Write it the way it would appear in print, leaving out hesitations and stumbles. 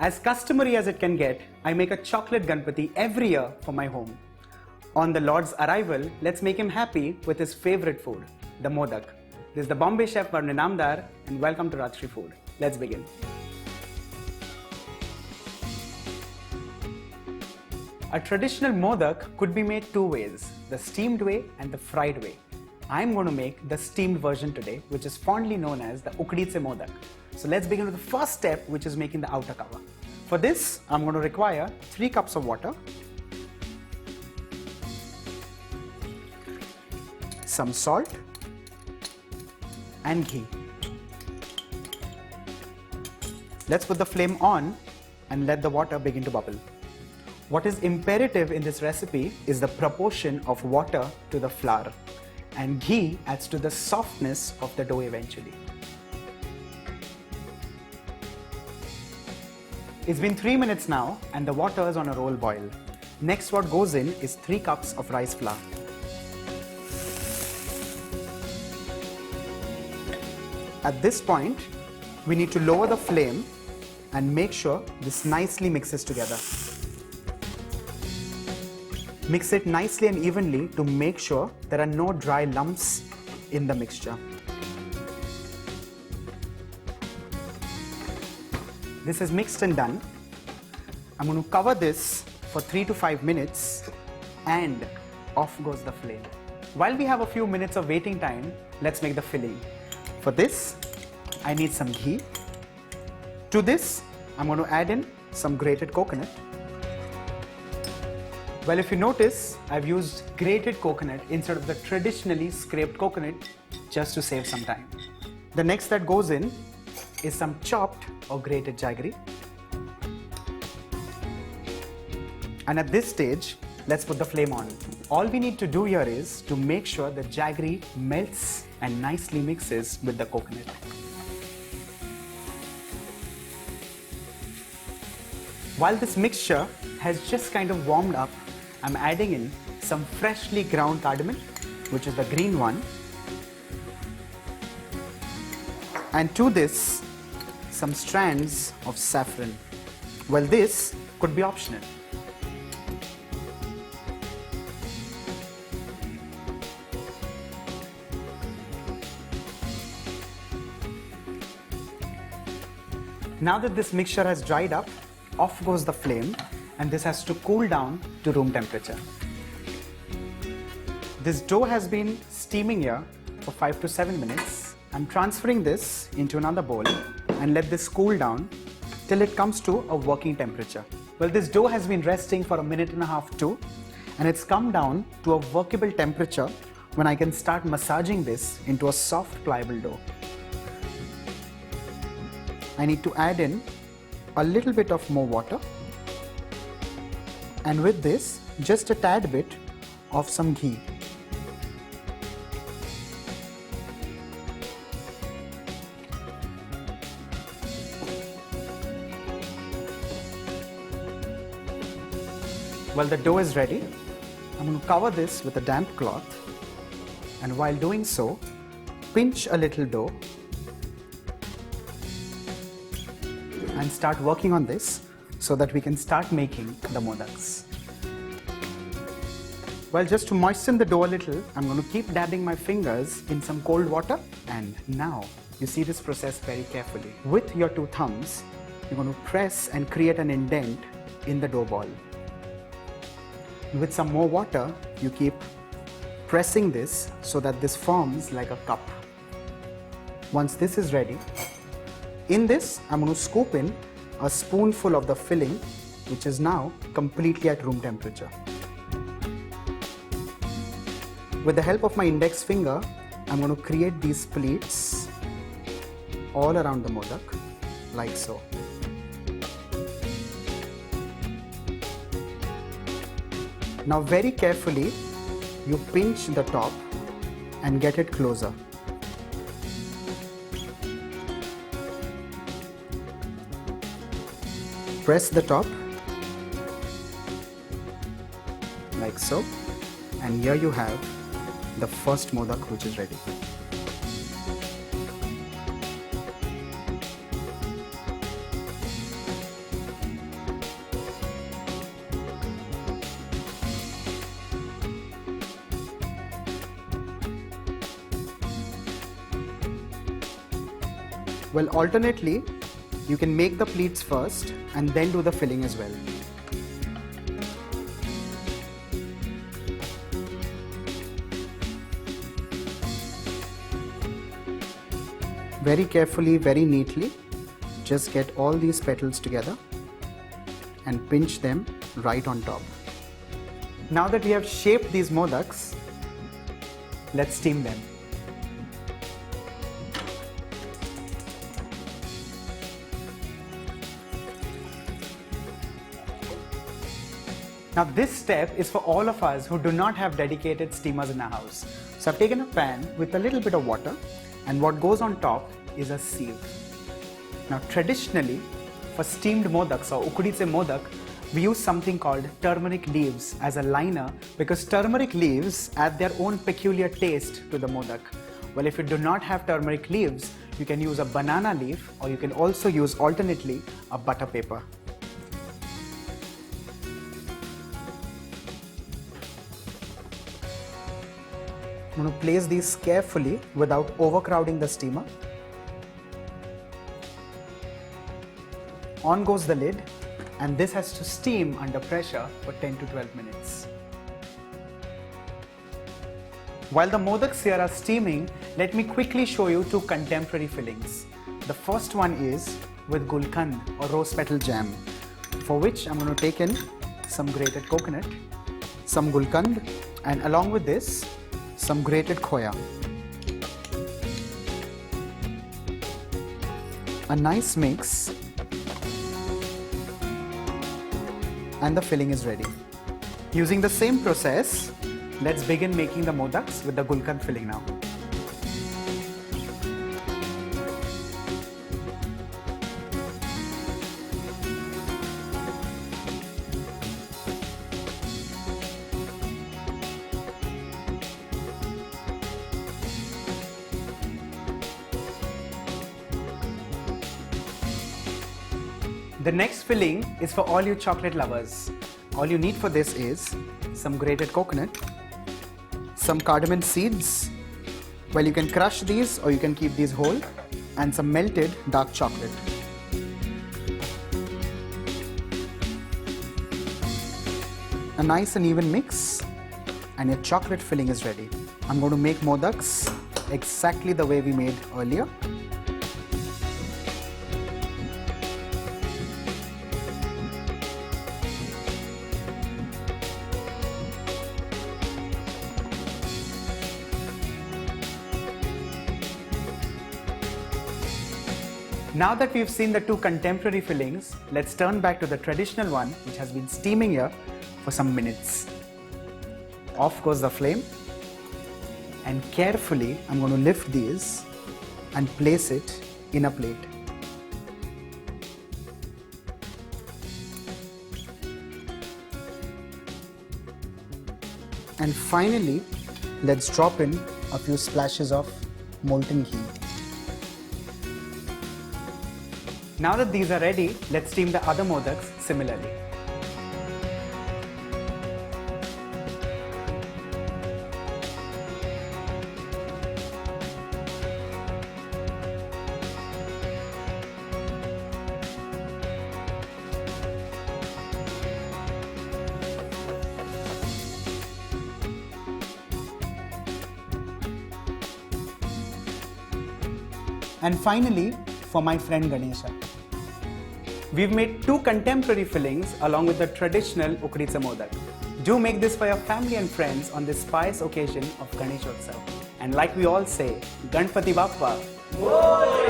As customary as it can get, I make a chocolate Ganpati every year for my home. On the Lord's arrival, let's make him happy with his favorite food, the Modak. This is the Bombay Chef Varun Inamdar and welcome to Rajshri Food. Let's begin. A traditional Modak could be made two ways, the steamed way and the fried way. I'm going to make the steamed version today, which is fondly known as the Ukdiche Modak. So let's begin with the first step, which is making the outer cover. For this, I'm going to require 3 cups of water, some salt and ghee. Let's put the flame on and let the water begin to bubble. What is imperative in this recipe is the proportion of water to the flour, and ghee adds to the softness of the dough eventually. It's been 3 minutes now and the water is on a roll boil. Next, what goes in is 3 cups of rice flour. At this point, we need to lower the flame and make sure this nicely mixes together. Mix it nicely and evenly to make sure there are no dry lumps in the mixture. This is mixed and done. I'm going to cover this for 3 to 5 minutes and off goes the flame. While we have a few minutes of waiting time, let's make the filling. For this, I need some ghee. To this, I'm going to add in some grated coconut. Well, if you notice, I've used grated coconut instead of the traditionally scraped coconut just to save some time. The next that goes in is some chopped or grated jaggery. And at this stage, let's put the flame on. All we need to do here is to make sure the jaggery melts and nicely mixes with the coconut. While this mixture has just kind of warmed up, I'm adding in some freshly ground cardamom, which is the green one, and to this, some strands of saffron. Well, this could be optional. Now that this mixture has dried up, off goes the flame, and this has to cool down to room temperature. This dough has been steaming here for 5 to 7 minutes. I'm transferring this into another bowl and let this cool down till it comes to a working temperature. Well, this dough has been resting for 1.5 minutes too, and it's come down to a workable temperature when I can start massaging this into a soft, pliable dough. I need to add in a little bit of more water, and with this, just a tad bit of some ghee. Well, the dough is ready. I'm going to cover this with a damp cloth, and while doing so, pinch a little dough and start working on this so that we can start making the modaks. Well, just to moisten the dough a little, I'm going to keep dabbing my fingers in some cold water, and now you see this process very carefully. With your 2 thumbs, you're going to press and create an indent in the dough ball. With some more water, you keep pressing this so that this forms like a cup. Once this is ready, in this, I'm going to scoop in a spoonful of the filling, which is now completely at room temperature. With the help of my index finger, I'm going to create these pleats all around the modak, like so. Now very carefully, you pinch the top and get it closer. Press the top like so, and here you have the first modak which is ready. Well, alternately, you can make the pleats first and then do the filling as well. Very carefully, very neatly, just get all these petals together and pinch them right on top. Now that we have shaped these modaks, let's steam them. Now this step is for all of us who do not have dedicated steamers in our house. So I've taken a pan with a little bit of water, and what goes on top is a sieve. Now traditionally, for steamed modaks or Ukdiche Modak, we use something called turmeric leaves as a liner because turmeric leaves add their own peculiar taste to the modak. Well, if you do not have turmeric leaves, you can use a banana leaf, or you can also use alternately a butter paper. I'm going to place these carefully without overcrowding the steamer. On goes the lid, and this has to steam under pressure for 10 to 12 minutes. While the modaks here are steaming, let me quickly show you two contemporary fillings. The first one is with Gulkhand or rose petal jam, for which I'm going to take in some grated coconut, some Gulkhand, and along with this, some grated khoya. A nice mix, and the filling is ready. Using the same process, let's begin making the modaks with the Gulkhand filling now. The next filling is for all you chocolate lovers. All you need for this is some grated coconut, some cardamom seeds. Well, you can crush these or you can keep these whole, and some melted dark chocolate. A nice and even mix, and your chocolate filling is ready. I'm going to make modaks exactly the way we made earlier. Now that we've seen the two contemporary fillings, let's turn back to the traditional one, which has been steaming here for some minutes. Off goes the flame, and carefully I'm going to lift these and place it in a plate. And finally, let's drop in a few splashes of molten ghee. Now that these are ready, let's steam the other modaks similarly. And finally, for my friend Ganesha. We've made two contemporary fillings along with the traditional Ukdiche Modak. Do make this for your family and friends on this pious occasion of Ganesh Chaturthi. And like we all say, Ganpati Bappa.